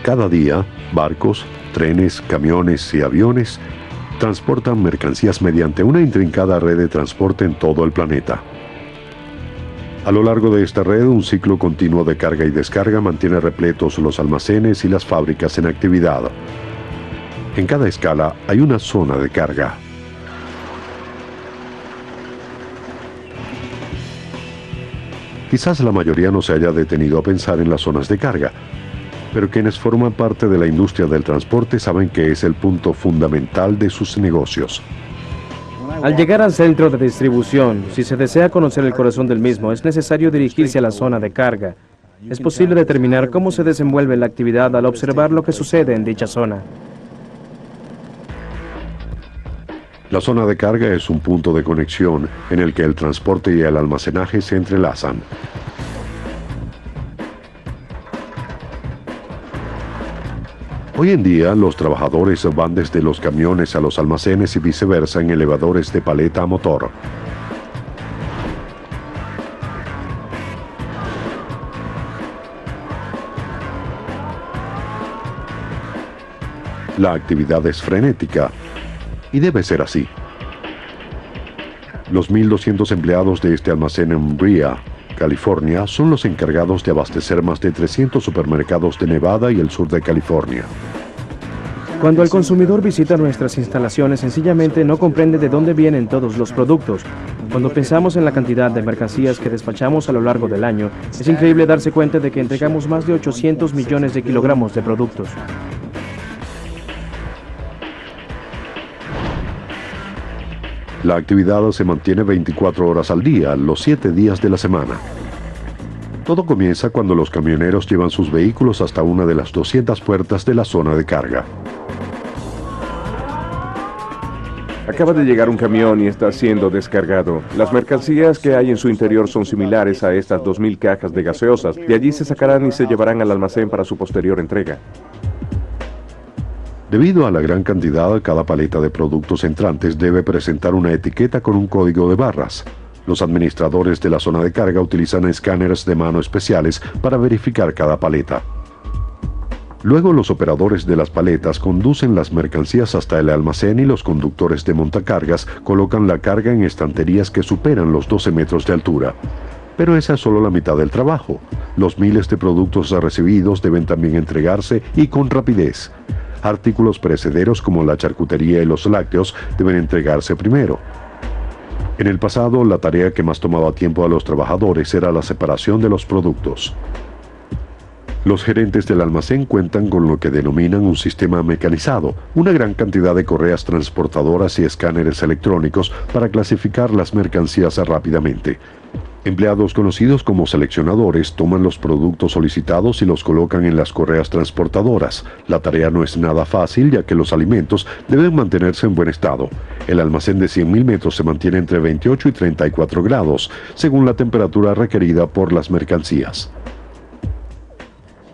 Cada día, barcos, trenes, camiones y aviones transportan mercancías mediante una intrincada red de transporte en todo el planeta. A lo largo de esta red, un ciclo continuo de carga y descarga mantiene repletos los almacenes y las fábricas en actividad. En cada escala hay una zona de carga. Quizás la mayoría no se haya detenido a pensar en las zonas de carga, pero quienes forman parte de la industria del transporte saben que es el punto fundamental de sus negocios. Al llegar al centro de distribución, si se desea conocer el corazón del mismo, es necesario dirigirse a la zona de carga. Es posible determinar cómo se desenvuelve la actividad al observar lo que sucede en dicha zona. La zona de carga es un punto de conexión en el que el transporte y el almacenaje se entrelazan. Hoy en día, los trabajadores van desde los camiones a los almacenes y viceversa en elevadores de paleta a motor. La actividad es frenética y debe ser así. Los 1.200 empleados de este almacén en Brea, California, son los encargados de abastecer más de 300 supermercados de Nevada y el sur de California. Cuando el consumidor visita nuestras instalaciones, sencillamente no comprende de dónde vienen todos los productos. Cuando pensamos en la cantidad de mercancías que despachamos a lo largo del año, es increíble darse cuenta de que entregamos más de 800 millones de kilogramos de productos. La actividad se mantiene 24 horas al día, los 7 días de la semana. Todo comienza cuando los camioneros llevan sus vehículos hasta una de las 200 puertas de la zona de carga. Acaba de llegar un camión y está siendo descargado. Las mercancías que hay en su interior son similares a estas 2.000 cajas de gaseosas. De allí se sacarán y se llevarán al almacén para su posterior entrega. Debido a la gran cantidad, cada paleta de productos entrantes debe presentar una etiqueta con un código de barras. Los administradores de la zona de carga utilizan escáneres de mano especiales para verificar cada paleta. Luego los operadores de las paletas conducen las mercancías hasta el almacén y los conductores de montacargas colocan la carga en estanterías que superan los 12 metros de altura. Pero esa es solo la mitad del trabajo. Los miles de productos recibidos deben también entregarse y con rapidez. Artículos perecederos como la charcutería y los lácteos deben entregarse primero. En el pasado, la tarea que más tomaba tiempo a los trabajadores era la separación de los productos. Los gerentes del almacén cuentan con lo que denominan un sistema mecanizado, una gran cantidad de correas transportadoras y escáneres electrónicos para clasificar las mercancías rápidamente. Empleados conocidos como seleccionadores toman los productos solicitados y los colocan en las correas transportadoras. La tarea no es nada fácil, ya que los alimentos deben mantenerse en buen estado. El almacén de 100.000 metros se mantiene entre 28 y 34 grados, según la temperatura requerida por las mercancías.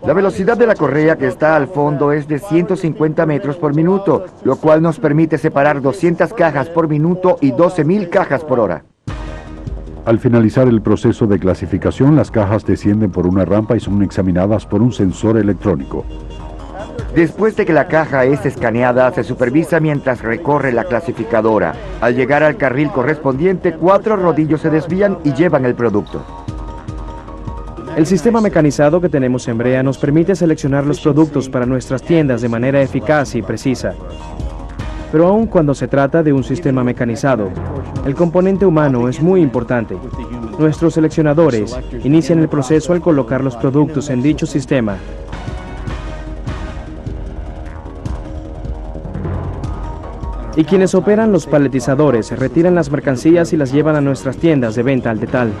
La velocidad de la correa que está al fondo es de 150 metros por minuto, lo cual nos permite separar 200 cajas por minuto y 12.000 cajas por hora. Al finalizar el proceso de clasificación, las cajas descienden por una rampa y son examinadas por un sensor electrónico. Después de que la caja es escaneada, se supervisa mientras recorre la clasificadora. Al llegar al carril correspondiente, 4 rodillos se desvían y llevan el producto. El sistema mecanizado que tenemos en Brea nos permite seleccionar los productos para nuestras tiendas de manera eficaz y precisa. Pero aun cuando se trata de un sistema mecanizado, el componente humano es muy importante. Nuestros seleccionadores inician el proceso al colocar los productos en dicho sistema. Y quienes operan los paletizadores retiran las mercancías y las llevan a nuestras tiendas de venta al detalle.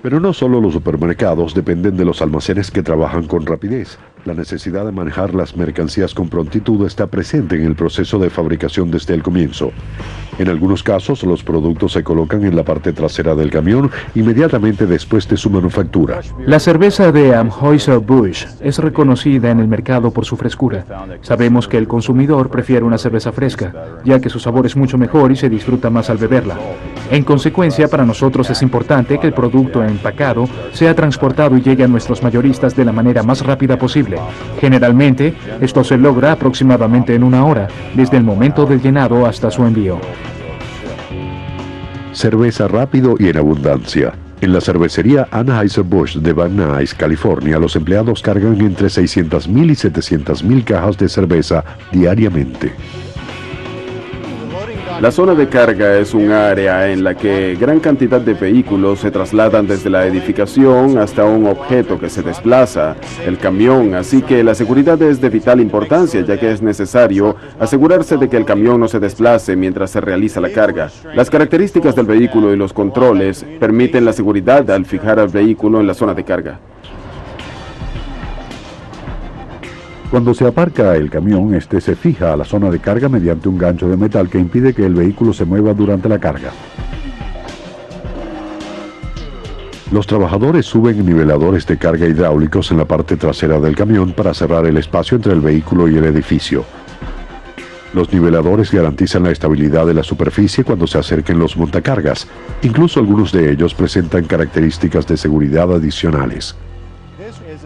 Pero no solo los supermercados dependen de los almacenes que trabajan con rapidez. La necesidad de manejar las mercancías con prontitud está presente en el proceso de fabricación desde el comienzo. En algunos casos, los productos se colocan en la parte trasera del camión inmediatamente después de su manufactura. La cerveza de Anheuser-Busch es reconocida en el mercado por su frescura. Sabemos que el consumidor prefiere una cerveza fresca, ya que su sabor es mucho mejor y se disfruta más al beberla. En consecuencia, para nosotros es importante que el producto empacado sea transportado y llegue a nuestros mayoristas de la manera más rápida posible. Generalmente, esto se logra aproximadamente en 1 hora, desde el momento del llenado hasta su envío. Cerveza rápido y en abundancia. En la cervecería Anheuser-Busch de Van Nuys, California, los empleados cargan entre 600,000 y 700,000 cajas de cerveza diariamente. La zona de carga es un área en la que gran cantidad de vehículos se trasladan desde la edificación hasta un objeto que se desplaza, el camión, así que la seguridad es de vital importancia, ya que es necesario asegurarse de que el camión no se desplace mientras se realiza la carga. Las características del vehículo y los controles permiten la seguridad al fijar al vehículo en la zona de carga. Cuando se aparca el camión, este se fija a la zona de carga mediante un gancho de metal que impide que el vehículo se mueva durante la carga. Los trabajadores suben niveladores de carga hidráulicos en la parte trasera del camión para cerrar el espacio entre el vehículo y el edificio. Los niveladores garantizan la estabilidad de la superficie cuando se acerquen los montacargas. Incluso algunos de ellos presentan características de seguridad adicionales.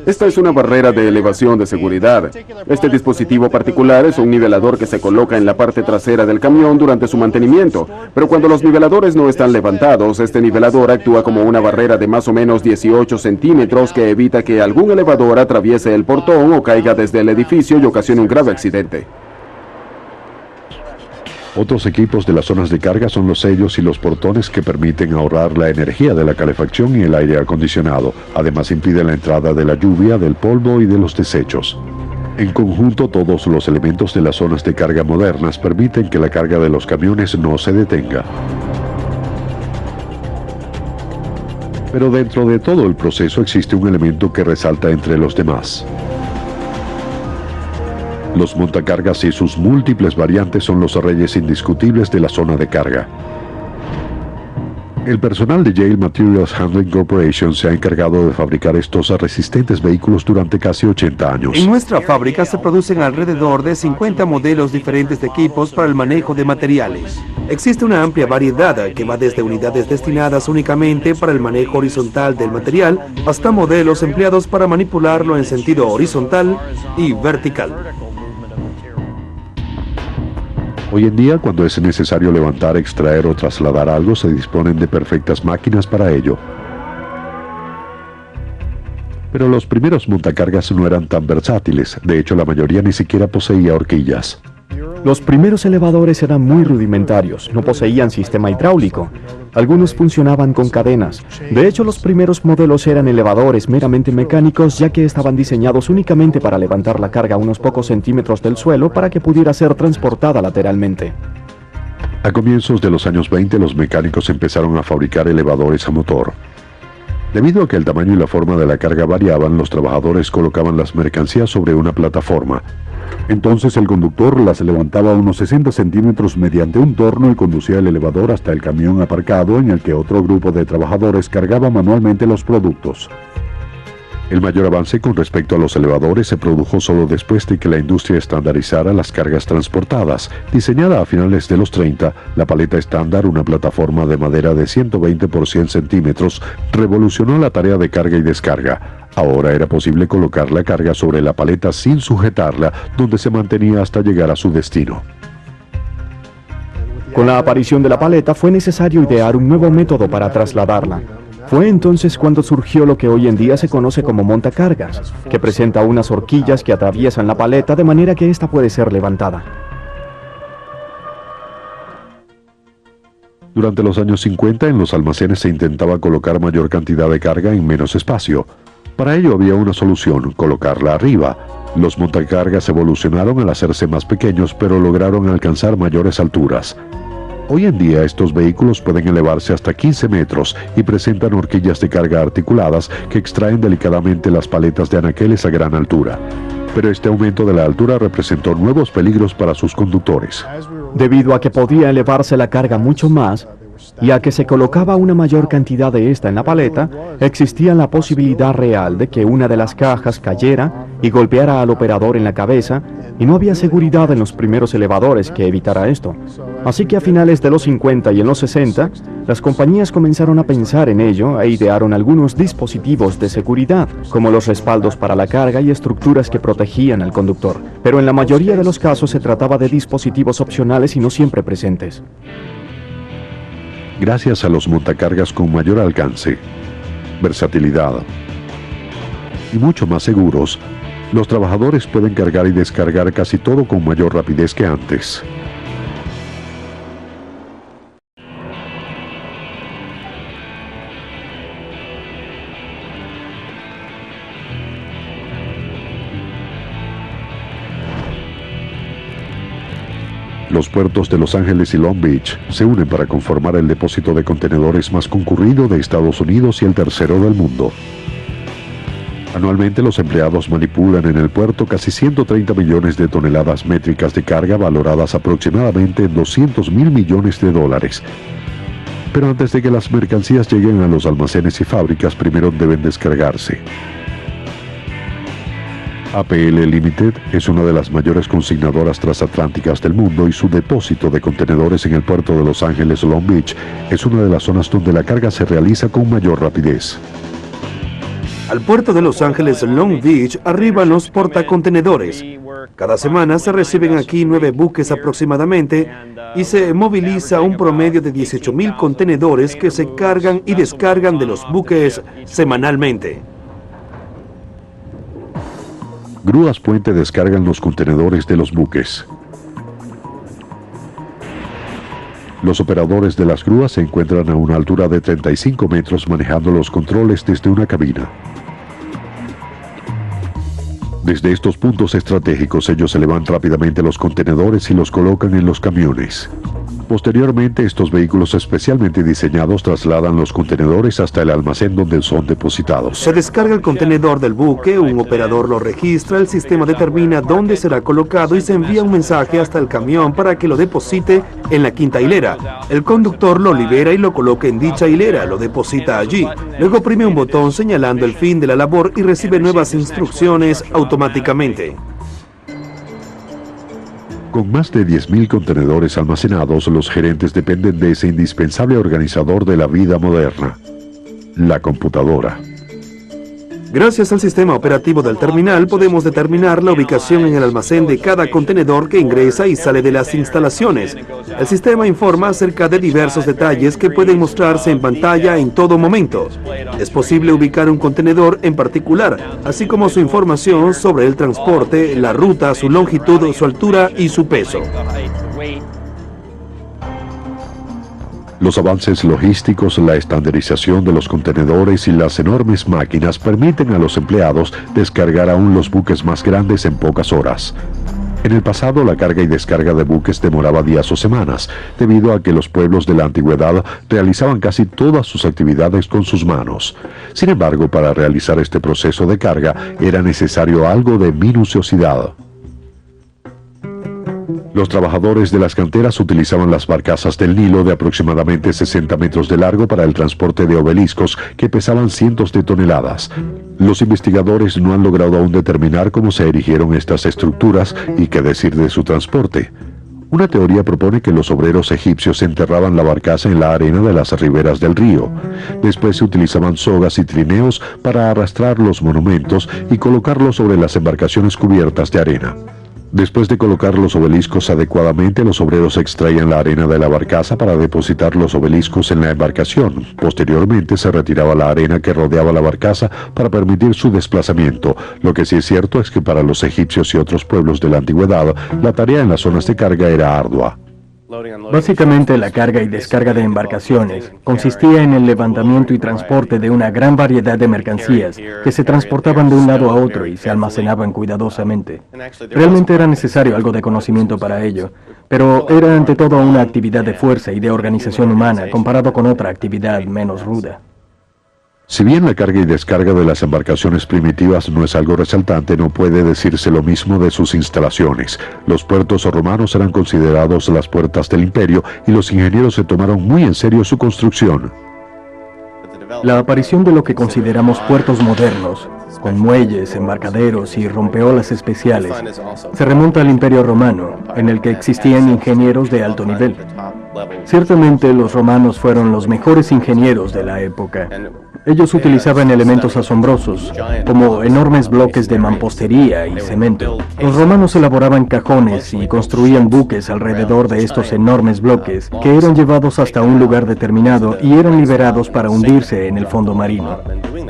Esta es una barrera de elevación de seguridad. Este dispositivo particular es un nivelador que se coloca en la parte trasera del camión durante su mantenimiento, pero cuando los niveladores no están levantados, este nivelador actúa como una barrera de más o menos 18 centímetros que evita que algún elevador atraviese el portón o caiga desde el edificio y ocasione un grave accidente. Otros equipos de las zonas de carga son los sellos y los portones que permiten ahorrar la energía de la calefacción y el aire acondicionado. Además, impiden la entrada de la lluvia, del polvo y de los desechos. En conjunto, todos los elementos de las zonas de carga modernas permiten que la carga de los camiones no se detenga. Pero dentro de todo el proceso existe un elemento que resalta entre los demás. Los montacargas y sus múltiples variantes son los reyes indiscutibles de la zona de carga. El personal de Yale Materials Handling Corporation se ha encargado de fabricar estos resistentes vehículos durante casi 80 años. En nuestra fábrica se producen alrededor de 50 modelos diferentes de equipos para el manejo de materiales. Existe una amplia variedad que va desde unidades destinadas únicamente para el manejo horizontal del material hasta modelos empleados para manipularlo en sentido horizontal y vertical. Hoy en día, cuando es necesario levantar, extraer o trasladar algo, se disponen de perfectas máquinas para ello. Pero los primeros montacargas no eran tan versátiles. De hecho, la mayoría ni siquiera poseía horquillas. Los primeros elevadores eran muy rudimentarios, no poseían sistema hidráulico. Algunos funcionaban con cadenas. De hecho, los primeros modelos eran elevadores meramente mecánicos, ya que estaban diseñados únicamente para levantar la carga a unos pocos centímetros del suelo para que pudiera ser transportada lateralmente. A comienzos de los años 20, los mecánicos empezaron a fabricar elevadores a motor. Debido a que el tamaño y la forma de la carga variaban, los trabajadores colocaban las mercancías sobre una plataforma. Entonces el conductor las levantaba a unos 60 centímetros mediante un torno y conducía el elevador hasta el camión aparcado en el que otro grupo de trabajadores cargaba manualmente los productos. El mayor avance con respecto a los elevadores se produjo solo después de que la industria estandarizara las cargas transportadas. Diseñada a finales de los 30, la paleta estándar, una plataforma de madera de 120 por 100 centímetros, revolucionó la tarea de carga y descarga. Ahora era posible colocar la carga sobre la paleta sin sujetarla, donde se mantenía hasta llegar a su destino. Con la aparición de la paleta fue necesario idear un nuevo método para trasladarla. Fue entonces cuando surgió lo que hoy en día se conoce como montacargas, que presenta unas horquillas que atraviesan la paleta de manera que ésta puede ser levantada. Durante los años 50, en los almacenes se intentaba colocar mayor cantidad de carga en menos espacio. Para ello había una solución: colocarla arriba. Los montacargas evolucionaron al hacerse más pequeños, pero lograron alcanzar mayores alturas. Hoy en día estos vehículos pueden elevarse hasta 15 metros y presentan horquillas de carga articuladas que extraen delicadamente las paletas de anaqueles a gran altura. Pero este aumento de la altura representó nuevos peligros para sus conductores. debido a que podía elevarse la carga mucho más, y a que se colocaba una mayor cantidad de esta en la paleta, existía la posibilidad real de que una de las cajas cayera y golpeara al operador en la cabeza, y no había seguridad en los primeros elevadores que evitara esto. Así que a finales de los 50 y en los 60, las compañías comenzaron a pensar en ello e idearon algunos dispositivos de seguridad, como los respaldos para la carga y estructuras que protegían al conductor. Pero en la mayoría de los casos se trataba de dispositivos opcionales y no siempre presentes. Gracias a los montacargas con mayor alcance, versatilidad y mucho más seguros, los trabajadores pueden cargar y descargar casi todo con mayor rapidez que antes. Los puertos de Los Ángeles y Long Beach se unen para conformar el depósito de contenedores más concurrido de Estados Unidos y el tercero del mundo. Anualmente los empleados manipulan en el puerto casi 130 millones de toneladas métricas de carga valoradas aproximadamente en 200.000 millones de dólares. Pero antes de que las mercancías lleguen a los almacenes y fábricas, primero deben descargarse. APL Limited es una de las mayores consignadoras transatlánticas del mundo y su depósito de contenedores en el puerto de Los Ángeles Long Beach es una de las zonas donde la carga se realiza con mayor rapidez. Al puerto de Los Ángeles Long Beach arriban los portacontenedores. Cada semana se reciben aquí 9 buques aproximadamente y se moviliza un promedio de 18.000 contenedores que se cargan y descargan de los buques semanalmente. Grúas puente descargan los contenedores de los buques. Los operadores de las grúas se encuentran a una altura de 35 metros manejando los controles desde una cabina. Desde estos puntos estratégicos ellos elevan rápidamente los contenedores y los colocan en los camiones. Posteriormente, estos vehículos especialmente diseñados trasladan los contenedores hasta el almacén donde son depositados. Se descarga el contenedor del buque, un operador lo registra, el sistema determina dónde será colocado y se envía un mensaje hasta el camión para que lo deposite en la quinta hilera. El conductor lo libera y lo coloca en dicha hilera, lo deposita allí. Luego oprime un botón señalando el fin de la labor y recibe nuevas instrucciones automáticamente. Con más de 10.000 contenedores almacenados, los gerentes dependen de ese indispensable organizador de la vida moderna, la computadora. Gracias al sistema operativo del terminal podemos determinar la ubicación en el almacén de cada contenedor que ingresa y sale de las instalaciones. El sistema informa acerca de diversos detalles que pueden mostrarse en pantalla en todo momento. Es posible ubicar un contenedor en particular, así como su información sobre el transporte, la ruta, su longitud, su altura y su peso. Los avances logísticos, la estandarización de los contenedores y las enormes máquinas permiten a los empleados descargar aún los buques más grandes en pocas horas. En el pasado, la carga y descarga de buques demoraba días o semanas, debido a que los pueblos de la antigüedad realizaban casi todas sus actividades con sus manos. Sin embargo, para realizar este proceso de carga era necesario algo de minuciosidad. Los trabajadores de las canteras utilizaban las barcazas del Nilo de aproximadamente 60 metros de largo para el transporte de obeliscos que pesaban cientos de toneladas. Los investigadores no han logrado aún determinar cómo se erigieron estas estructuras y qué decir de su transporte. Una teoría propone que los obreros egipcios enterraban la barcaza en la arena de las riberas del río. Después se utilizaban sogas y trineos para arrastrar los monumentos y colocarlos sobre las embarcaciones cubiertas de arena. Después de colocar los obeliscos adecuadamente, los obreros extraían la arena de la barcaza para depositar los obeliscos en la embarcación. Posteriormente se retiraba la arena que rodeaba la barcaza para permitir su desplazamiento. Lo que sí es cierto es que para los egipcios y otros pueblos de la antigüedad, la tarea en las zonas de carga era ardua. Básicamente, la carga y descarga de embarcaciones consistía en el levantamiento y transporte de una gran variedad de mercancías que se transportaban de un lado a otro y se almacenaban cuidadosamente. Realmente era necesario algo de conocimiento para ello, pero era ante todo una actividad de fuerza y de organización humana comparado con otra actividad menos ruda. Si bien la carga y descarga de las embarcaciones primitivas no es algo resaltante, no puede decirse lo mismo de sus instalaciones. Los puertos romanos eran considerados las puertas del imperio y los ingenieros se tomaron muy en serio su construcción. La aparición de lo que consideramos puertos modernos, con muelles, embarcaderos y rompeolas especiales, se remonta al Imperio Romano, en el que existían ingenieros de alto nivel. Ciertamente los romanos fueron los mejores ingenieros de la época. Ellos utilizaban elementos asombrosos, como enormes bloques de mampostería y cemento. Los romanos elaboraban cajones y construían buques alrededor de estos enormes bloques, que eran llevados hasta un lugar determinado y eran liberados para hundirse en el fondo marino.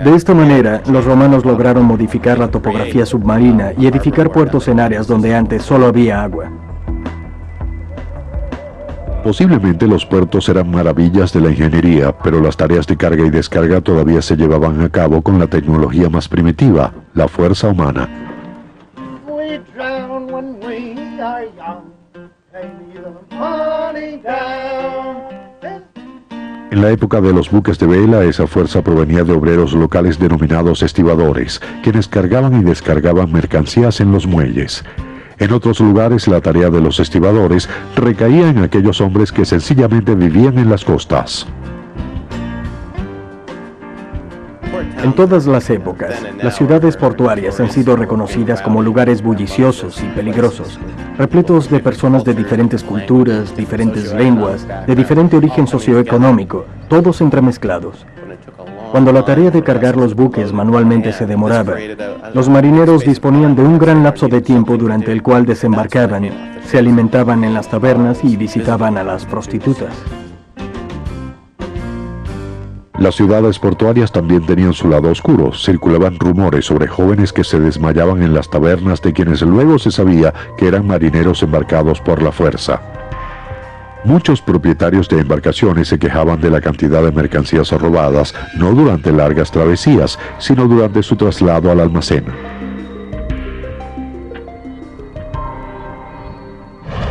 De esta manera, los romanos lograron modificar la topografía submarina y edificar puertos en áreas donde antes solo había agua. Posiblemente los puertos eran maravillas de la ingeniería, pero las tareas de carga y descarga todavía se llevaban a cabo con la tecnología más primitiva, la fuerza humana. En la época de los buques de vela, esa fuerza provenía de obreros locales denominados estibadores, quienes cargaban y descargaban mercancías en los muelles. En otros lugares, la tarea de los estibadores recaía en aquellos hombres que sencillamente vivían en las costas. En todas las épocas, las ciudades portuarias han sido reconocidas como lugares bulliciosos y peligrosos, repletos de personas de diferentes culturas, diferentes lenguas, de diferente origen socioeconómico, todos entremezclados. Cuando la tarea de cargar los buques manualmente se demoraba, los marineros disponían de un gran lapso de tiempo durante el cual desembarcaban, se alimentaban en las tabernas y visitaban a las prostitutas. Las ciudades portuarias también tenían su lado oscuro. Circulaban rumores sobre jóvenes que se desmayaban en las tabernas, de quienes luego se sabía que eran marineros embarcados por la fuerza. Muchos propietarios de embarcaciones se quejaban de la cantidad de mercancías robadas, no durante largas travesías, sino durante su traslado al almacén.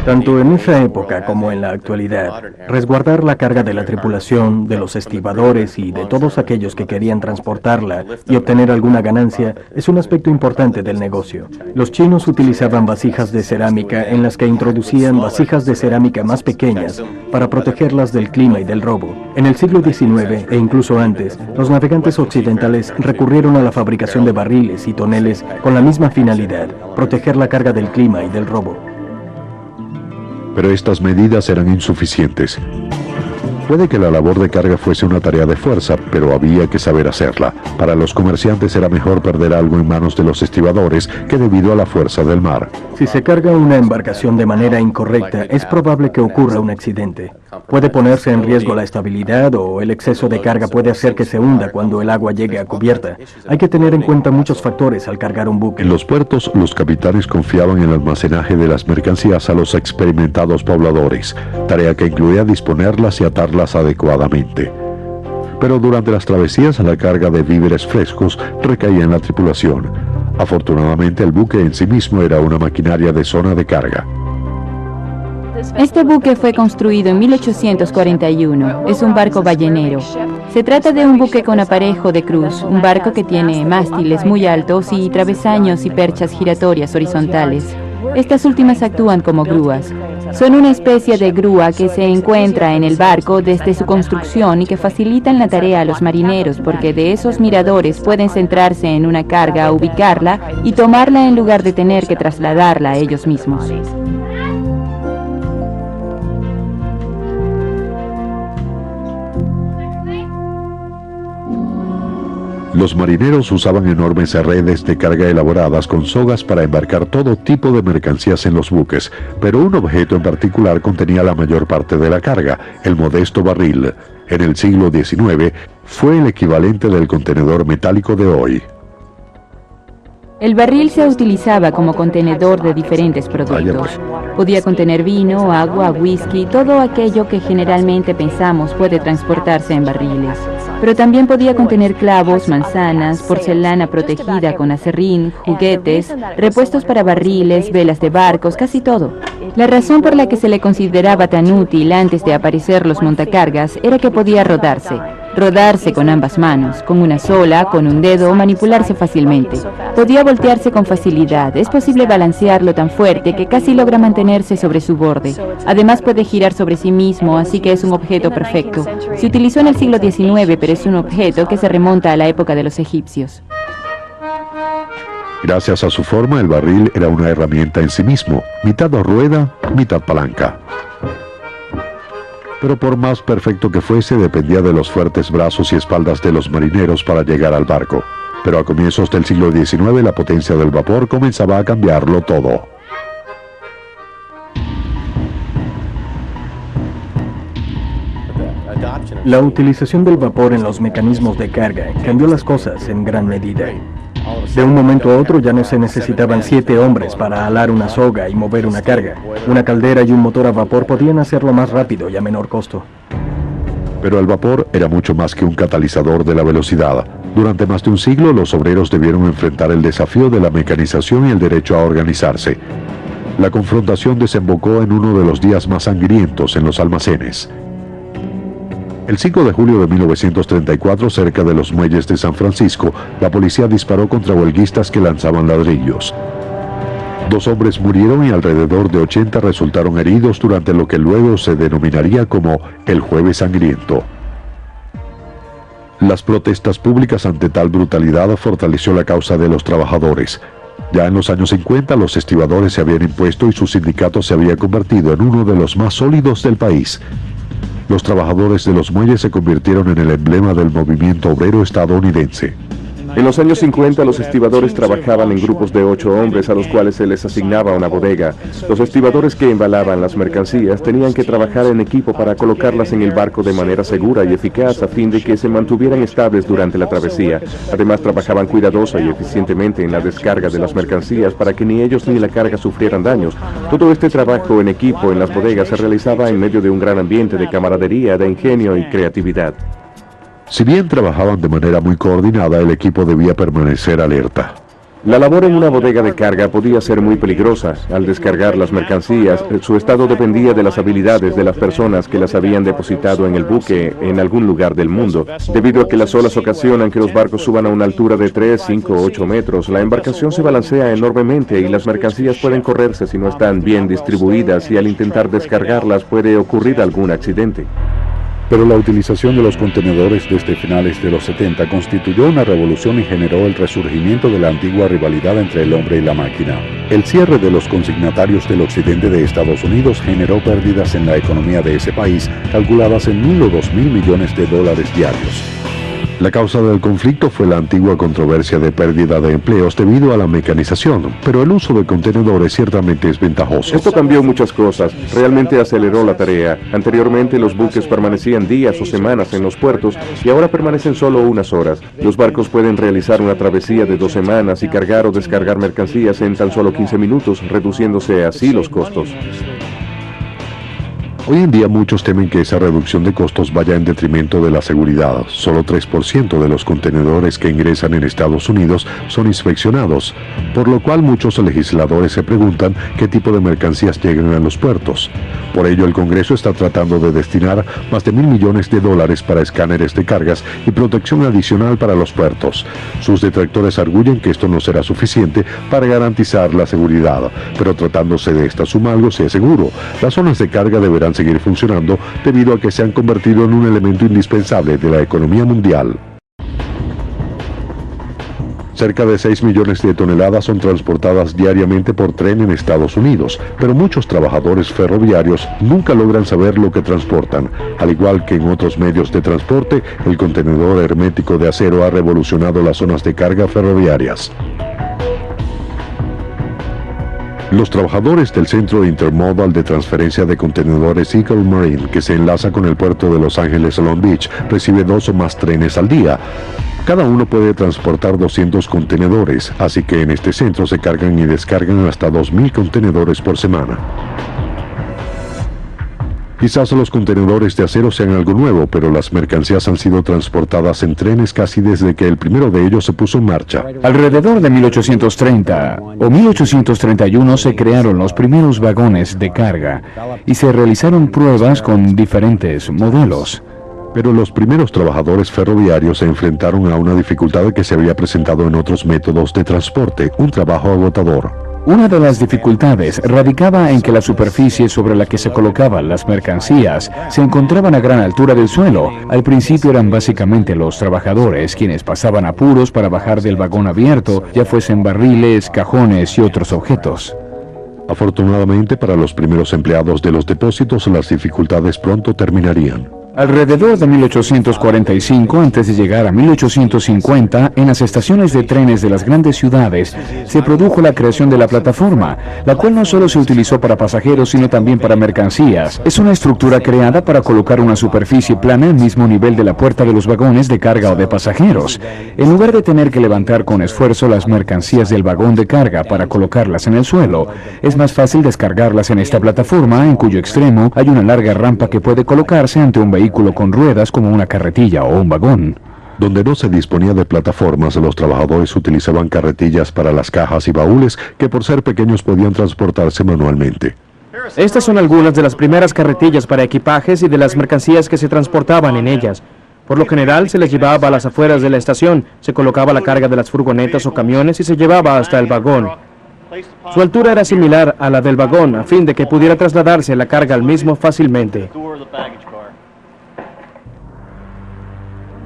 Tanto en esa época como en la actualidad, resguardar la carga de la tripulación, de los estibadores y de todos aquellos que querían transportarla y obtener alguna ganancia es un aspecto importante del negocio. Los chinos utilizaban vasijas de cerámica en las que introducían vasijas de cerámica más pequeñas para protegerlas del clima y del robo. En el siglo XIX e incluso antes, los navegantes occidentales recurrieron a la fabricación de barriles y toneles con la misma finalidad, proteger la carga del clima y del robo. Pero estas medidas eran insuficientes. Puede que la labor de carga fuese una tarea de fuerza, pero había que saber hacerla. Para los comerciantes era mejor perder algo en manos de los estibadores que debido a la fuerza del mar. Si se carga una embarcación de manera incorrecta, es probable que ocurra un accidente. Puede ponerse en riesgo la estabilidad o el exceso de carga puede hacer que se hunda cuando el agua llegue a cubierta. Hay que tener en cuenta muchos factores al cargar un buque. En los puertos, los capitanes confiaban en el almacenaje de las mercancías a los experimentados pobladores, tarea que incluía disponerlas y atarlas adecuadamente. Pero durante las travesías, la carga de víveres frescos recaía en la tripulación. Afortunadamente, el buque en sí mismo era una maquinaria de zona de carga. Este buque fue construido en 1841. Es un barco ballenero. Se trata de un buque con aparejo de cruz, un barco que tiene mástiles muy altos y travesaños y perchas giratorias horizontales. Estas últimas actúan como grúas. Son una especie de grúa que se encuentra en el barco desde su construcción y que facilitan la tarea a los marineros porque de esos miradores pueden centrarse en una carga, ubicarla y tomarla en lugar de tener que trasladarla a ellos mismos. Los marineros usaban enormes redes de carga elaboradas con sogas para embarcar todo tipo de mercancías en los buques, pero un objeto en particular contenía la mayor parte de la carga, el modesto barril. En el siglo XIX fue el equivalente del contenedor metálico de hoy. El barril se utilizaba como contenedor de diferentes productos. Podía contener vino, agua, whisky, todo aquello que generalmente pensamos puede transportarse en barriles. Pero también podía contener clavos, manzanas, porcelana protegida con acerrín, juguetes, repuestos para barriles, velas de barcos, casi todo. La razón por la que se le consideraba tan útil antes de aparecer los montacargas era que podía rodarse. rodarse con ambas manos, con una sola, con un dedo o manipularse fácilmente. Podía voltearse con facilidad, es posible balancearlo tan fuerte que casi logra mantenerse sobre su borde. Además puede girar sobre sí mismo, así que es un objeto perfecto. Se utilizó en el siglo XIX, pero es un objeto que se remonta a la época de los egipcios. Gracias a su forma, el barril era una herramienta en sí mismo, mitad rueda, mitad palanca. Pero por más perfecto que fuese, dependía de los fuertes brazos y espaldas de los marineros para llegar al barco. Pero a comienzos del siglo XIX, la potencia del vapor comenzaba a cambiarlo todo. La utilización del vapor en los mecanismos de carga cambió las cosas en gran medida. De un momento a otro ya no se necesitaban 7 hombres para alar una soga y mover una carga. Una caldera y un motor a vapor podían hacerlo más rápido y a menor costo. Pero el vapor era mucho más que un catalizador de la velocidad. Durante más de un siglo, los obreros debieron enfrentar el desafío de la mecanización y el derecho a organizarse. La confrontación desembocó en uno de los días más sangrientos en los almacenes. El 5 de julio de 1934, cerca de los muelles de San Francisco, la policía disparó contra huelguistas que lanzaban ladrillos. 2 hombres murieron y alrededor de 80 resultaron heridos durante lo que luego se denominaría como el Jueves Sangriento. Las protestas públicas ante tal brutalidad fortaleció la causa de los trabajadores. Ya en los años 50 los estibadores se habían impuesto y su sindicato se había convertido en uno de los más sólidos del país. Los trabajadores de los muelles se convirtieron en el emblema del movimiento obrero estadounidense. En los años 50 los estibadores trabajaban en grupos de 8 hombres a los cuales se les asignaba una bodega. Los estibadores que embalaban las mercancías tenían que trabajar en equipo para colocarlas en el barco de manera segura y eficaz a fin de que se mantuvieran estables durante la travesía. Además trabajaban cuidadosa y eficientemente en la descarga de las mercancías para que ni ellos ni la carga sufrieran daños. Todo este trabajo en equipo en las bodegas se realizaba en medio de un gran ambiente de camaradería, de ingenio y creatividad. Si bien trabajaban de manera muy coordinada, el equipo debía permanecer alerta. La labor en una bodega de carga podía ser muy peligrosa. Al descargar las mercancías, su estado dependía de las habilidades de las personas que las habían depositado en el buque en algún lugar del mundo. Debido a que las olas ocasionan que los barcos suban a una altura de 3, 5 o 8 metros, la embarcación se balancea enormemente y las mercancías pueden correrse si no están bien distribuidas y al intentar descargarlas puede ocurrir algún accidente. Pero la utilización de los contenedores desde finales de los 70 constituyó una revolución y generó el resurgimiento de la antigua rivalidad entre el hombre y la máquina. El cierre de los consignatarios del occidente de Estados Unidos generó pérdidas en la economía de ese país, calculadas en 1.000 o 2.000 millones de dólares diarios. La causa del conflicto fue la antigua controversia de pérdida de empleos debido a la mecanización, pero el uso de contenedores ciertamente es ventajoso. Esto cambió muchas cosas, realmente aceleró la tarea. Anteriormente los buques permanecían días o semanas en los puertos y ahora permanecen solo unas horas. Los barcos pueden realizar una travesía de 2 semanas y cargar o descargar mercancías en tan solo 15 minutos, reduciéndose así los costos. Hoy en día muchos temen que esa reducción de costos vaya en detrimento de la seguridad. Solo 3% de los contenedores que ingresan en Estados Unidos son inspeccionados, por lo cual muchos legisladores se preguntan qué tipo de mercancías llegan a los puertos. Por ello, el Congreso está tratando de destinar más de $1.000 millones para escáneres de cargas y protección adicional para los puertos. Sus detractores arguyen que esto no será suficiente para garantizar la seguridad, pero tratándose de esta suma algo se es seguro. Las zonas de carga deberán seguir funcionando debido a que se han convertido en un elemento indispensable de la economía mundial. Cerca de 6 millones de toneladas son transportadas diariamente por tren en Estados Unidos, pero muchos trabajadores ferroviarios nunca logran saber lo que transportan. Al igual que en otros medios de transporte, el contenedor hermético de acero ha revolucionado las zonas de carga ferroviarias. Los trabajadores del Centro Intermodal de Transferencia de Contenedores Eagle Marine, que se enlaza con el puerto de Los Ángeles Long Beach, recibe 2 o más trenes al día. Cada uno puede transportar 200 contenedores, así que en este centro se cargan y descargan hasta 2.000 contenedores por semana. Quizás los contenedores de acero sean algo nuevo, pero las mercancías han sido transportadas en trenes casi desde que el primero de ellos se puso en marcha. Alrededor de 1830 o 1831 se crearon los primeros vagones de carga y se realizaron pruebas con diferentes modelos. Pero los primeros trabajadores ferroviarios se enfrentaron a una dificultad que se había presentado en otros métodos de transporte, un trabajo agotador. Una de las dificultades radicaba en que la superficie sobre la que se colocaban las mercancías se encontraban a gran altura del suelo. Al principio eran básicamente los trabajadores quienes pasaban apuros para bajar del vagón abierto, ya fuesen barriles, cajones y otros objetos. Afortunadamente para los primeros empleados de los depósitos, las dificultades pronto terminarían. Alrededor de 1845, antes de llegar a 1850, en las estaciones de trenes de las grandes ciudades, se produjo la creación de la plataforma, la cual no solo se utilizó para pasajeros, sino también para mercancías. Es una estructura creada para colocar una superficie plana al mismo nivel de la puerta de los vagones de carga o de pasajeros. En lugar de tener que levantar con esfuerzo las mercancías del vagón de carga para colocarlas en el suelo, es más fácil descargarlas en esta plataforma, en cuyo extremo hay una larga rampa que puede colocarse ante un vehículo con ruedas como una carretilla o un vagón. Donde no se disponía de plataformas, los trabajadores utilizaban carretillas para las cajas y baúles que por ser pequeños podían transportarse manualmente. Estas son algunas de las primeras carretillas para equipajes y de las mercancías que se transportaban en ellas. Por lo general se les llevaba a las afueras de la estación, se colocaba la carga de las furgonetas o camiones y se llevaba hasta el vagón. Su altura era similar a la del vagón, a fin de que pudiera trasladarse la carga al mismo fácilmente.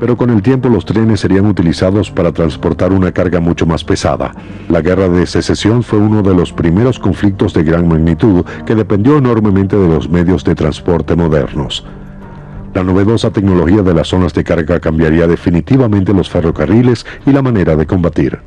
Pero con el tiempo los trenes serían utilizados para transportar una carga mucho más pesada. La Guerra de Secesión fue uno de los primeros conflictos de gran magnitud que dependió enormemente de los medios de transporte modernos. La novedosa tecnología de las zonas de carga cambiaría definitivamente los ferrocarriles y la manera de combatir.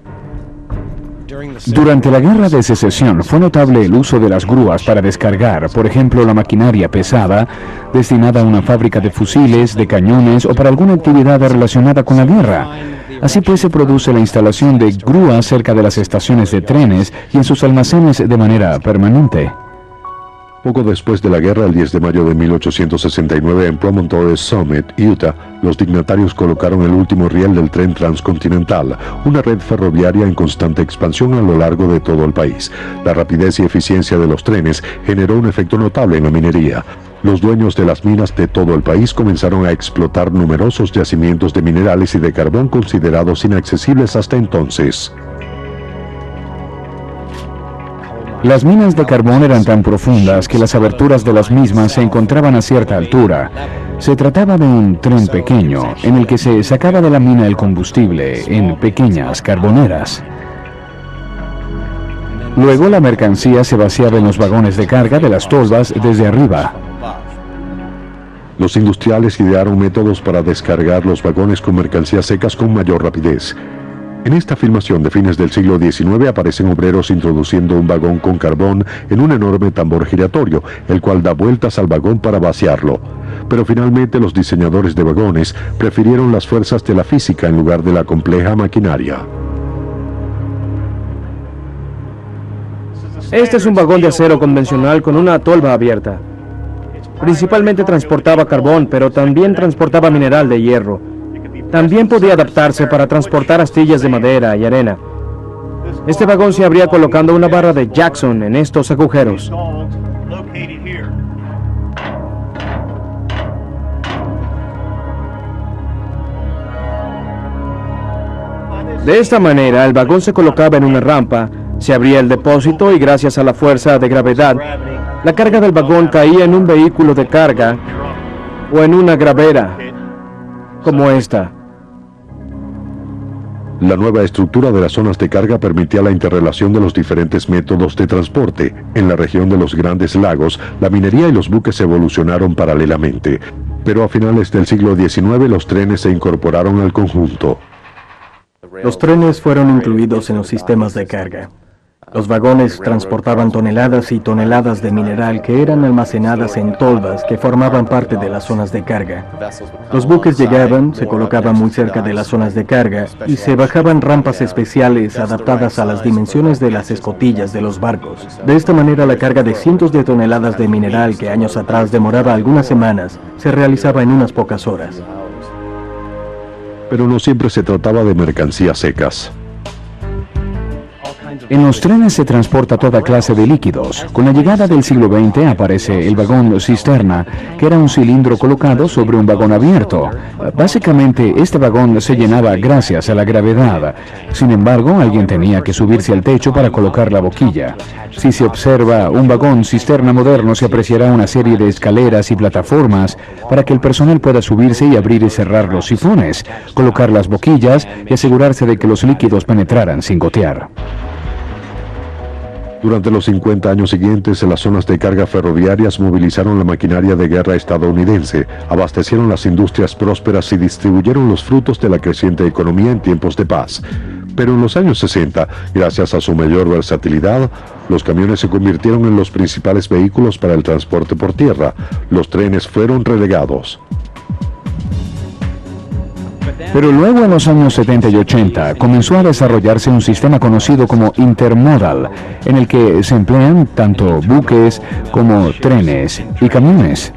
Durante la Guerra de Secesión fue notable el uso de las grúas para descargar, por ejemplo, la maquinaria pesada destinada a una fábrica de fusiles, de cañones o para alguna actividad relacionada con la guerra. Así pues se produce la instalación de grúas cerca de las estaciones de trenes y en sus almacenes de manera permanente. Poco después de la guerra, el 10 de mayo de 1869, en Promontory Summit, Utah, los dignatarios colocaron el último riel del tren transcontinental, una red ferroviaria en constante expansión a lo largo de todo el país. La rapidez y eficiencia de los trenes generó un efecto notable en la minería. Los dueños de las minas de todo el país comenzaron a explotar numerosos yacimientos de minerales y de carbón considerados inaccesibles hasta entonces. Las minas de carbón eran tan profundas que las aberturas de las mismas se encontraban a cierta altura. Se trataba de un tren pequeño en el que se sacaba de la mina el combustible en pequeñas carboneras. Luego la mercancía se vaciaba en los vagones de carga de las tolvas desde arriba. Los industriales idearon métodos para descargar los vagones con mercancías secas con mayor rapidez. En esta filmación de fines del siglo XIX aparecen obreros introduciendo un vagón con carbón en un enorme tambor giratorio, el cual da vueltas al vagón para vaciarlo. Pero finalmente los diseñadores de vagones prefirieron las fuerzas de la física en lugar de la compleja maquinaria. Este es un vagón de acero convencional con una tolva abierta. Principalmente transportaba carbón, pero también transportaba mineral de hierro. También podía adaptarse para transportar astillas de madera y arena. Este vagón se abría colocando una barra de Jackson en estos agujeros. De esta manera, el vagón se colocaba en una rampa, se abría el depósito y gracias a la fuerza de gravedad, la carga del vagón caía en un vehículo de carga o en una gravera, como esta. La nueva estructura de las zonas de carga permitía la interrelación de los diferentes métodos de transporte. En la región de los Grandes Lagos, la minería y los buques evolucionaron paralelamente. Pero a finales del siglo XIX los trenes se incorporaron al conjunto. Los trenes fueron incluidos en los sistemas de carga. Los vagones transportaban toneladas y toneladas de mineral que eran almacenadas en tolvas que formaban parte de las zonas de carga. Los buques llegaban, se colocaban muy cerca de las zonas de carga y se bajaban rampas especiales adaptadas a las dimensiones de las escotillas de los barcos. De esta manera la carga de cientos de toneladas de mineral que años atrás demoraba algunas semanas se realizaba en unas pocas horas. Pero no siempre se trataba de mercancías secas. En los trenes se transporta toda clase de líquidos. Con la llegada del siglo XX aparece el vagón cisterna, que era un cilindro colocado sobre un vagón abierto. Básicamente, este vagón se llenaba gracias a la gravedad. Sin embargo, alguien tenía que subirse al techo para colocar la boquilla. Si se observa un vagón cisterna moderno, se apreciará una serie de escaleras y plataformas para que el personal pueda subirse y abrir y cerrar los sifones, colocar las boquillas y asegurarse de que los líquidos penetraran sin gotear. Durante los 50 años siguientes, las zonas de carga ferroviarias movilizaron la maquinaria de guerra estadounidense, abastecieron las industrias prósperas y distribuyeron los frutos de la creciente economía en tiempos de paz. Pero en los años 60, gracias a su mayor versatilidad, los camiones se convirtieron en los principales vehículos para el transporte por tierra. Los trenes fueron relegados. Pero luego en los años 70 y 80 comenzó a desarrollarse un sistema conocido como intermodal, en el que se emplean tanto buques como trenes y camiones.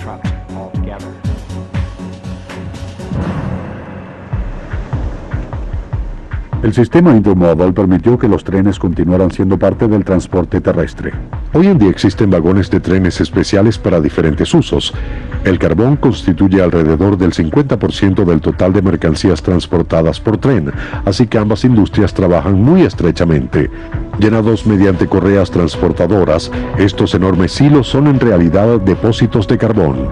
El sistema intermodal permitió que los trenes continuaran siendo parte del transporte terrestre. Hoy en día existen vagones de trenes especiales para diferentes usos. El carbón constituye alrededor del 50% del total de mercancías transportadas por tren, así que ambas industrias trabajan muy estrechamente. Llenados mediante correas transportadoras, estos enormes silos son en realidad depósitos de carbón.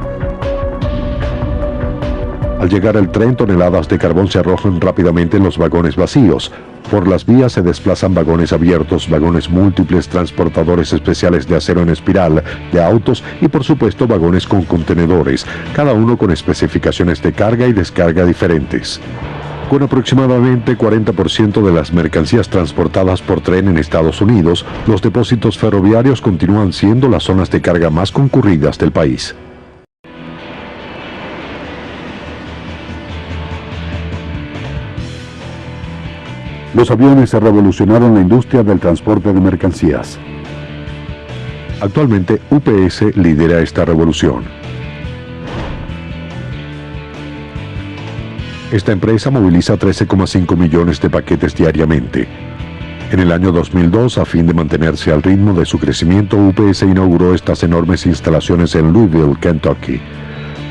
Al llegar el tren, toneladas de carbón se arrojan rápidamente en los vagones vacíos. Por las vías se desplazan vagones abiertos, vagones múltiples, transportadores especiales de acero en espiral, de autos y por supuesto vagones con contenedores, cada uno con especificaciones de carga y descarga diferentes. Con aproximadamente 40% de las mercancías transportadas por tren en Estados Unidos, los depósitos ferroviarios continúan siendo las zonas de carga más concurridas del país. Los aviones revolucionaron la industria del transporte de mercancías. Actualmente, UPS lidera esta revolución. Esta empresa moviliza 13,5 millones de paquetes diariamente. En el año 2002, a fin de mantenerse al ritmo de su crecimiento, UPS inauguró estas enormes instalaciones en Louisville, Kentucky,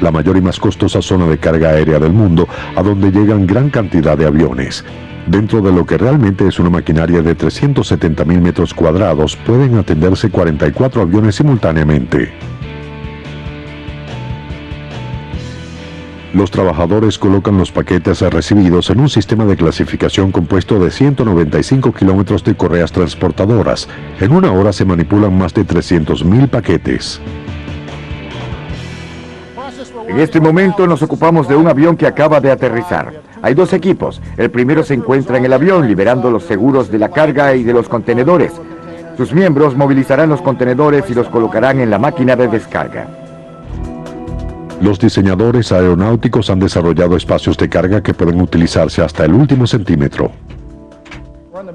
la mayor y más costosa zona de carga aérea del mundo, a donde llegan gran cantidad de aviones. Dentro de lo que realmente es una maquinaria de 370.000 metros cuadrados, pueden atenderse 44 aviones simultáneamente. Los trabajadores colocan los paquetes recibidos en un sistema de clasificación compuesto de 195 kilómetros de correas transportadoras. En una hora se manipulan más de 300.000 paquetes. En este momento nos ocupamos de un avión que acaba de aterrizar. Hay dos equipos. El primero se encuentra en el avión, liberando los seguros de la carga y de los contenedores. Sus miembros movilizarán los contenedores y los colocarán en la máquina de descarga. Los diseñadores aeronáuticos han desarrollado espacios de carga que pueden utilizarse hasta el último centímetro.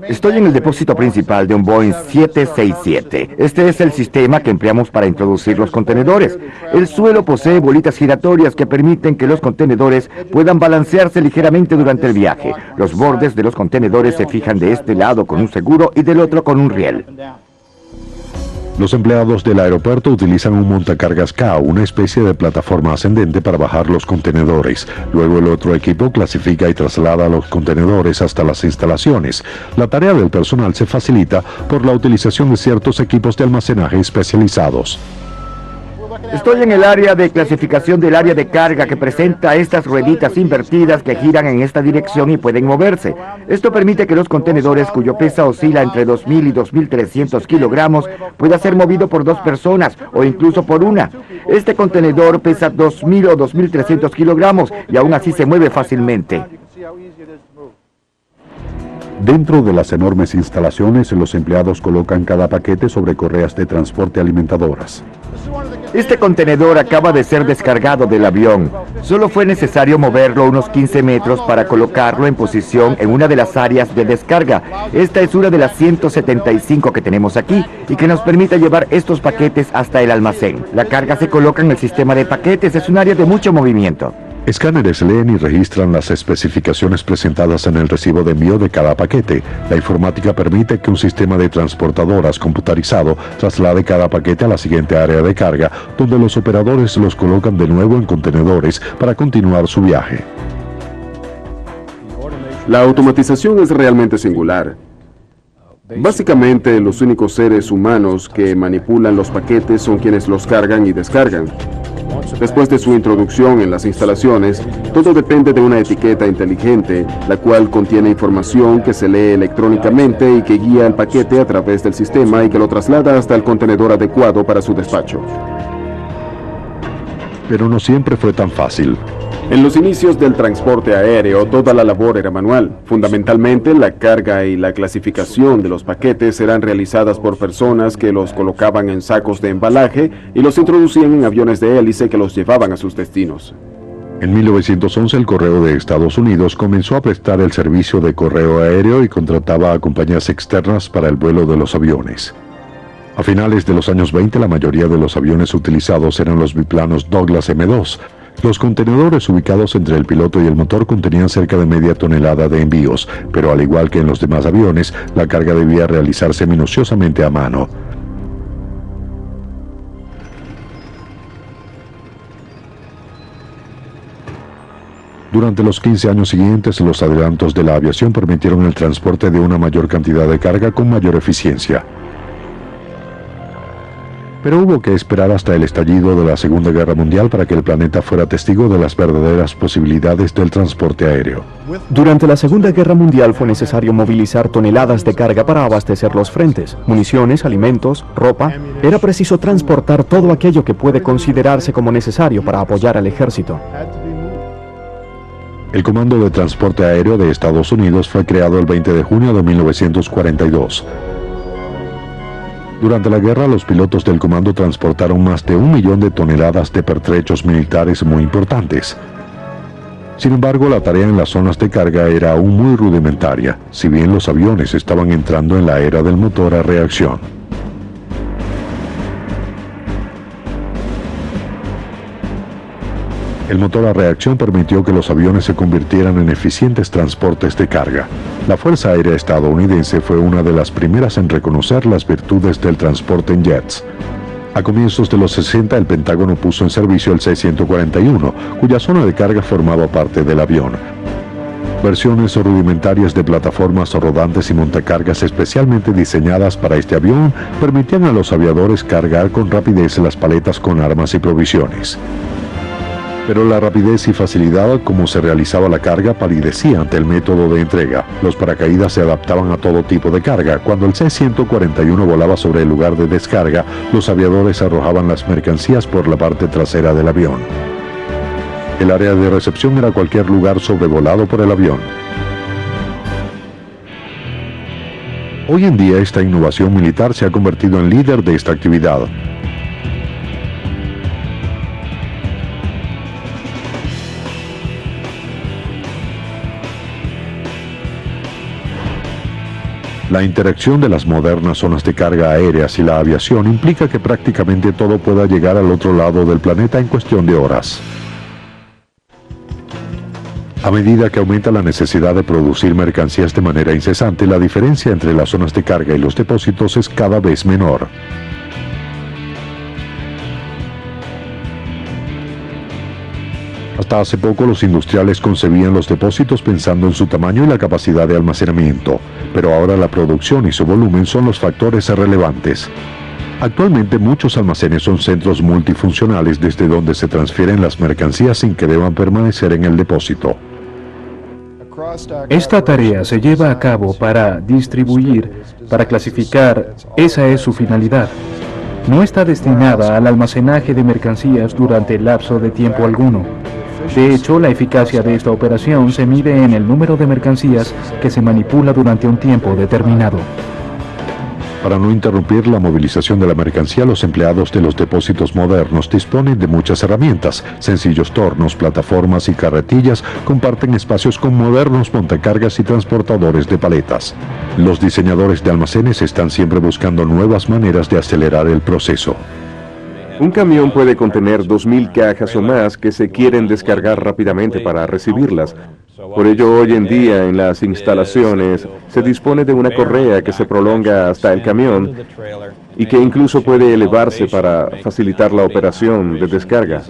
Estoy en el depósito principal de un Boeing 767. Este es el sistema que empleamos para introducir los contenedores. El suelo posee bolitas giratorias que permiten que los contenedores puedan balancearse ligeramente durante el viaje. Los bordes de los contenedores se fijan de este lado con un seguro y del otro con un riel. Los empleados del aeropuerto utilizan un montacargas K, una especie de plataforma ascendente para bajar los contenedores. Luego el otro equipo clasifica y traslada los contenedores hasta las instalaciones. La tarea del personal se facilita por la utilización de ciertos equipos de almacenaje especializados. Estoy en el área de clasificación del área de carga que presenta estas rueditas invertidas que giran en esta dirección y pueden moverse. Esto permite que los contenedores cuyo peso oscila entre 2.000 y 2.300 kilogramos pueda ser movido por dos personas o incluso por una. Este contenedor pesa 2.000 o 2.300 kilogramos y aún así se mueve fácilmente. Dentro de las enormes instalaciones, los empleados colocan cada paquete sobre correas de transporte alimentadoras. Este contenedor acaba de ser descargado del avión. Solo fue necesario moverlo unos 15 metros para colocarlo en posición en una de las áreas de descarga. Esta es una de las 175 que tenemos aquí y que nos permite llevar estos paquetes hasta el almacén. La carga se coloca en el sistema de paquetes. Es un área de mucho movimiento. Escáneres leen y registran las especificaciones presentadas en el recibo de envío de cada paquete. La informática permite que un sistema de transportadoras computarizado traslade cada paquete a la siguiente área de carga, donde los operadores los colocan de nuevo en contenedores para continuar su viaje. La automatización es realmente singular. Básicamente, los únicos seres humanos que manipulan los paquetes son quienes los cargan y descargan. Después de su introducción en las instalaciones, todo depende de una etiqueta inteligente, la cual contiene información que se lee electrónicamente y que guía el paquete a través del sistema y que lo traslada hasta el contenedor adecuado para su despacho. Pero no siempre fue tan fácil. En los inicios del transporte aéreo, toda la labor era manual. Fundamentalmente, la carga y la clasificación de los paquetes eran realizadas por personas que los colocaban en sacos de embalaje y los introducían en aviones de hélice que los llevaban a sus destinos. En 1911 el Correo de Estados Unidos comenzó a prestar el servicio de correo aéreo y contrataba a compañías externas para el vuelo de los aviones. A finales de los años 20 la mayoría de los aviones utilizados eran los biplanos Douglas M2. Los contenedores ubicados entre el piloto y el motor contenían cerca de media tonelada de envíos, pero al igual que en los demás aviones, la carga debía realizarse minuciosamente a mano. Durante los 15 años siguientes, los adelantos de la aviación permitieron el transporte de una mayor cantidad de carga con mayor eficiencia. Pero hubo que esperar hasta el estallido de la Segunda Guerra Mundial para que el planeta fuera testigo de las verdaderas posibilidades del transporte aéreo. Durante la Segunda Guerra Mundial fue necesario movilizar toneladas de carga para abastecer los frentes, municiones, alimentos, ropa. Era preciso transportar todo aquello que puede considerarse como necesario para apoyar al ejército. El Comando de Transporte Aéreo de Estados Unidos fue creado el 20 de junio de 1942. Durante la guerra, los pilotos del comando transportaron más de 1 millón de toneladas de pertrechos militares muy importantes. Sin embargo, la tarea en las zonas de carga era aún muy rudimentaria, si bien los aviones estaban entrando en la era del motor a reacción. El motor a reacción permitió que los aviones se convirtieran en eficientes transportes de carga. La Fuerza Aérea estadounidense fue una de las primeras en reconocer las virtudes del transporte en jets. A comienzos de los 60, el Pentágono puso en servicio el C-141, cuya zona de carga formaba parte del avión. Versiones rudimentarias de plataformas rodantes y montacargas especialmente diseñadas para este avión permitían a los aviadores cargar con rapidez las paletas con armas y provisiones. Pero la rapidez y facilidad como se realizaba la carga palidecía ante el método de entrega. Los paracaídas se adaptaban a todo tipo de carga. Cuando el C-141 volaba sobre el lugar de descarga, los aviadores arrojaban las mercancías por la parte trasera del avión. El área de recepción era cualquier lugar sobrevolado por el avión. Hoy en día esta innovación militar se ha convertido en líder de esta actividad. La interacción de las modernas zonas de carga aéreas y la aviación implica que prácticamente todo pueda llegar al otro lado del planeta en cuestión de horas. A medida que aumenta la necesidad de producir mercancías de manera incesante, la diferencia entre las zonas de carga y los depósitos es cada vez menor. Hasta hace poco los industriales concebían los depósitos pensando en su tamaño y la capacidad de almacenamiento, pero ahora la producción y su volumen son los factores relevantes. Actualmente muchos almacenes son centros multifuncionales desde donde se transfieren las mercancías sin que deban permanecer en el depósito. Esta tarea se lleva a cabo para distribuir, para clasificar, esa es su finalidad. No está destinada al almacenaje de mercancías durante el lapso de tiempo alguno. De hecho, la eficacia de esta operación se mide en el número de mercancías que se manipula durante un tiempo determinado. Para no interrumpir la movilización de la mercancía, los empleados de los depósitos modernos disponen de muchas herramientas. Sencillos tornos, plataformas y carretillas comparten espacios con modernos montacargas y transportadores de paletas. Los diseñadores de almacenes están siempre buscando nuevas maneras de acelerar el proceso. Un camión puede contener 2.000 cajas o más que se quieren descargar rápidamente para recibirlas. Por ello, hoy en día en las instalaciones se dispone de una correa que se prolonga hasta el camión y que incluso puede elevarse para facilitar la operación de descarga.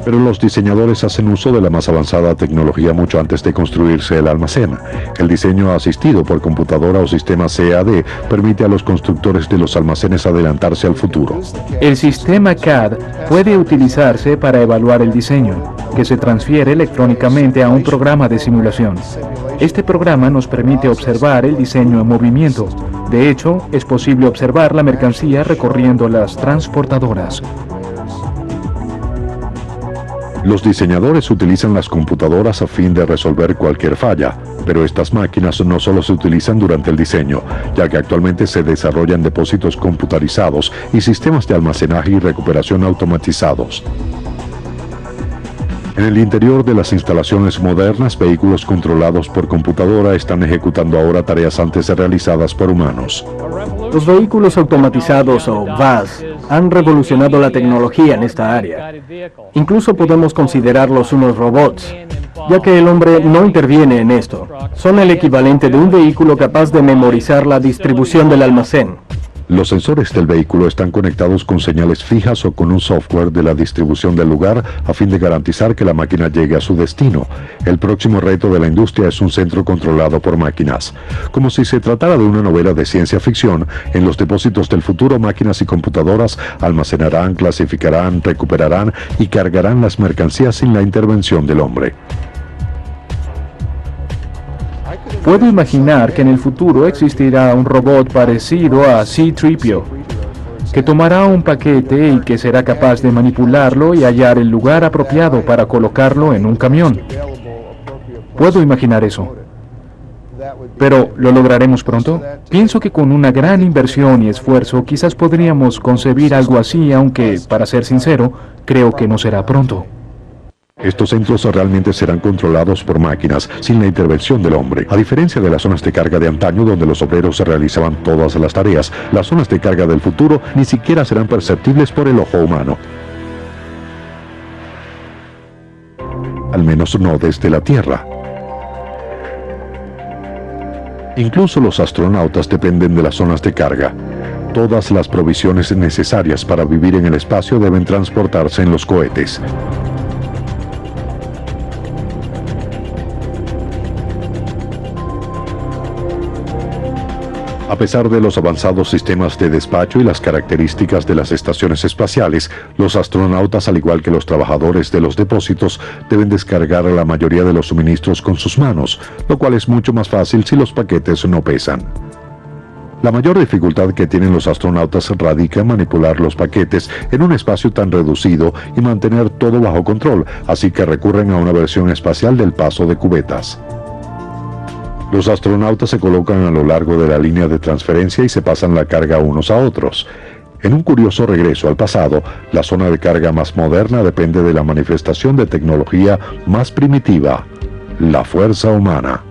Pero los diseñadores hacen uso de la más avanzada tecnología mucho antes de construirse el almacén. El diseño asistido por computadora o sistema CAD permite a los constructores de los almacenes adelantarse al futuro. El sistema CAD puede utilizarse para evaluar el diseño, que se transfiere electrónicamente a un programa de simulación. Este programa nos permite observar el diseño en movimiento. De hecho, es posible observar la mercancía recorriendo las transportadoras. Los diseñadores utilizan las computadoras a fin de resolver cualquier falla, pero estas máquinas no solo se utilizan durante el diseño, ya que actualmente se desarrollan depósitos computarizados y sistemas de almacenaje y recuperación automatizados. En el interior de las instalaciones modernas, vehículos controlados por computadora están ejecutando ahora tareas antes realizadas por humanos. Los vehículos automatizados o VAS han revolucionado la tecnología en esta área. Incluso podemos considerarlos unos robots, ya que el hombre no interviene en esto. Son el equivalente de un vehículo capaz de memorizar la distribución del almacén. Los sensores del vehículo están conectados con señales fijas o con un software de la distribución del lugar a fin de garantizar que la máquina llegue a su destino. El próximo reto de la industria es un centro controlado por máquinas. Como si se tratara de una novela de ciencia ficción, en los depósitos del futuro máquinas y computadoras almacenarán, clasificarán, recuperarán y cargarán las mercancías sin la intervención del hombre. Puedo imaginar que en el futuro existirá un robot parecido a C-3PO, que tomará un paquete y que será capaz de manipularlo y hallar el lugar apropiado para colocarlo en un camión. Puedo imaginar eso. Pero, ¿lo lograremos pronto? Pienso que con una gran inversión y esfuerzo quizás podríamos concebir algo así, aunque, para ser sincero, creo que no será pronto. Estos centros realmente serán controlados por máquinas, sin la intervención del hombre. A diferencia de las zonas de carga de antaño, donde los obreros se realizaban todas las tareas, las zonas de carga del futuro ni siquiera serán perceptibles por el ojo humano. Al menos no desde la Tierra. Incluso los astronautas dependen de las zonas de carga. Todas las provisiones necesarias para vivir en el espacio deben transportarse en los cohetes. A pesar de los avanzados sistemas de despacho y las características de las estaciones espaciales, los astronautas, al igual que los trabajadores de los depósitos, deben descargar la mayoría de los suministros con sus manos, lo cual es mucho más fácil si los paquetes no pesan. La mayor dificultad que tienen los astronautas radica en manipular los paquetes en un espacio tan reducido y mantener todo bajo control, así que recurren a una versión espacial del paso de cubetas. Los astronautas se colocan a lo largo de la línea de transferencia y se pasan la carga unos a otros. En un curioso regreso al pasado, la zona de carga más moderna depende de la manifestación de tecnología más primitiva, la fuerza humana.